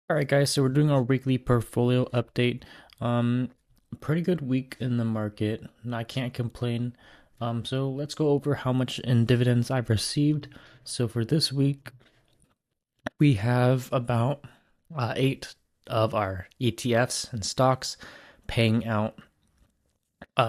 All right, guys, so we're doing our weekly portfolio update. Um, Pretty good week in the market, and I can't complain. So let's go over how much in dividends I've received. So for this week, we have about eight of our ETFs and stocks paying out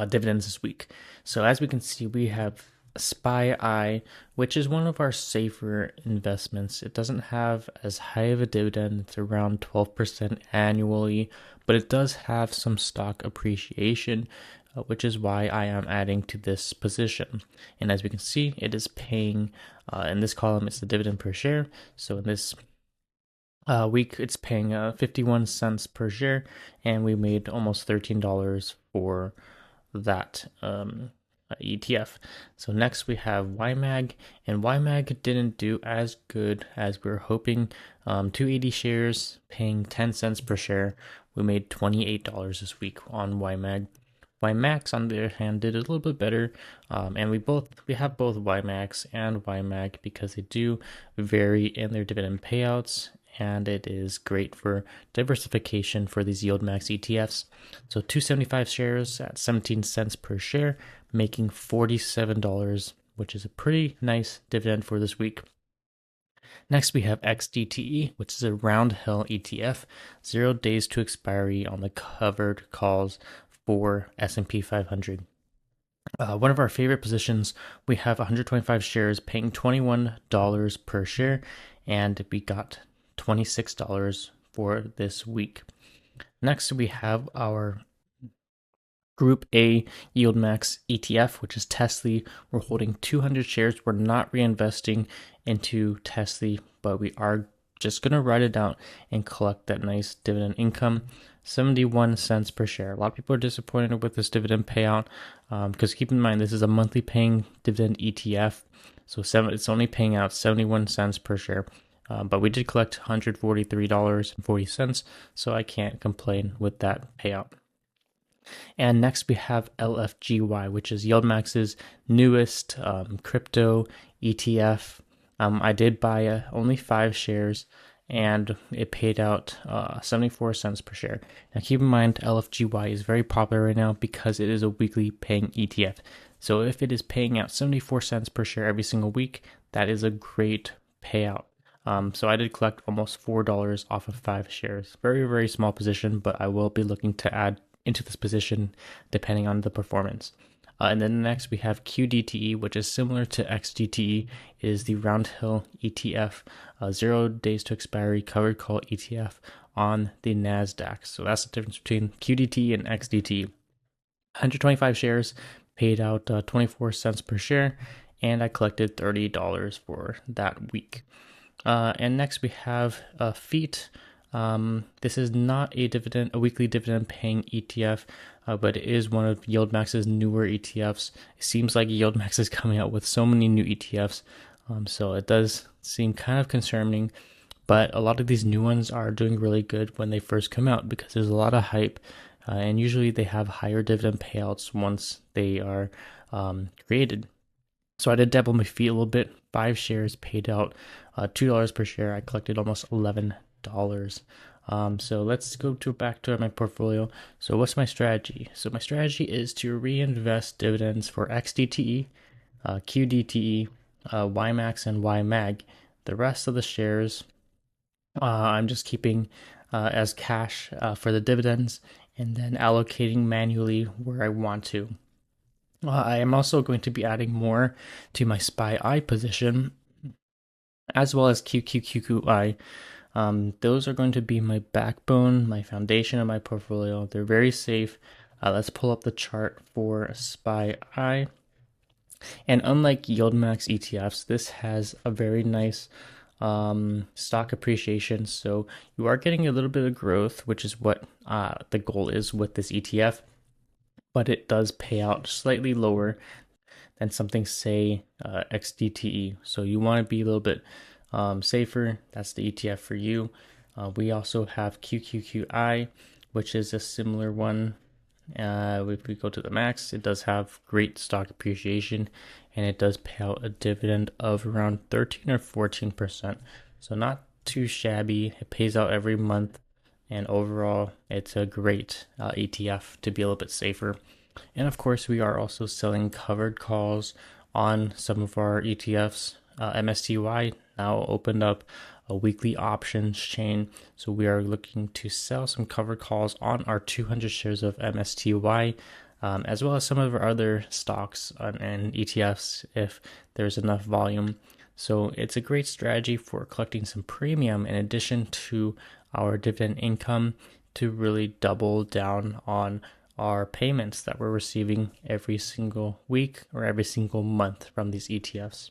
dividends this week. So as we can see, we have SPY, which is one of our safer investments. It doesn't have as high of a dividend. It's around 12% annually, but it does have some stock appreciation, which is why I am adding to this position. And as we can see, it is paying, in this column, it's the dividend per share. So in this week, it's paying 51 cents per share, and we made almost $13 for that ETF. So next we have YMAG, and YMAG didn't do as good as we were hoping. 280 shares, paying 10 cents per share. We made $28 this week on YMAG. YMAX, on the other hand, did a little bit better, and we have both YMAX and YMAG because they do vary in their dividend payouts, and it is great for diversification for these YieldMax ETFs. So 275 shares at 17 cents per share, making $47, which is a pretty nice dividend for this week. Next, we have XDTE, which is a RoundHill ETF, 0 days to expiry on the covered calls for S&P 500. One of our favorite positions, we have 125 shares paying $21 per share, and we got $26 for this week. Next, we have our Group A YieldMax ETF, which is TSLY. We're holding 200 shares. We're not reinvesting into TSLY, but we are just going to write it out and collect that nice dividend income. 71 cents per share. A lot of people are disappointed with this dividend payout because keep in mind, this is a monthly paying dividend ETF. So it's only paying out 71 cents per share. But we did collect $143.40, so I can't complain with that payout. And next we have LFGY, which is YieldMax's newest crypto ETF. I did buy only 5 shares, and it paid out 74 cents per share. Now keep in mind, LFGY is very popular right now because it is a weekly paying ETF. So if it is paying out 74 cents per share every single week, that is a great payout. So I did collect almost $4 off of 5 shares. Very, very small position, but I will be looking to add into this position depending on the performance. And then next we have QDTE, which is similar to XDTE, is the RoundHill ETF, 0 days to expiry covered call ETF on the NASDAQ. So that's the difference between QDTE and XDTE. 125 shares, paid out 24 cents per share, and I collected $30 for that week. And next we have FEET. This is not a weekly dividend paying ETF, but it is one of YieldMax's newer ETFs. It seems like YieldMax is coming out with so many new ETFs, so it does seem kind of concerning. But a lot of these new ones are doing really good when they first come out because there's a lot of hype, and usually they have higher dividend payouts once they are created. So I did dabble my feet a little bit. 5 shares paid out $2 per share. I collected almost $11. So let's go back to my portfolio. So what's my strategy? So my strategy is to reinvest dividends for XDTE, QDTE, YMAX, and YMAG. The rest of the shares, I'm just keeping as cash for the dividends and then allocating manually where I want to. I am also going to be adding more to my SPY position, as well as QQQI. Those are going to be my backbone, my foundation of my portfolio. They're very safe. Let's pull up the chart for SPY. And unlike YieldMax ETFs, this has a very nice stock appreciation. So you are getting a little bit of growth, which is what the goal is with this ETF. But it does pay out slightly lower than something, say, XDTE. So you want to be a little bit safer. That's the ETF for you. We also have QQQI, which is a similar one. If we go to the max, it does have great stock appreciation, and it does pay out a dividend of around 13 or 14%. So not too shabby. It pays out every month, and overall, it's a great ETF to be a little bit safer. And of course, we are also selling covered calls on some of our ETFs. MSTY now opened up a weekly options chain, so we are looking to sell some covered calls on our 200 shares of MSTY, as well as some of our other stocks and ETFs if there's enough volume. So it's a great strategy for collecting some premium in addition to our dividend income to really double down on our payments that we're receiving every single week or every single month from these ETFs.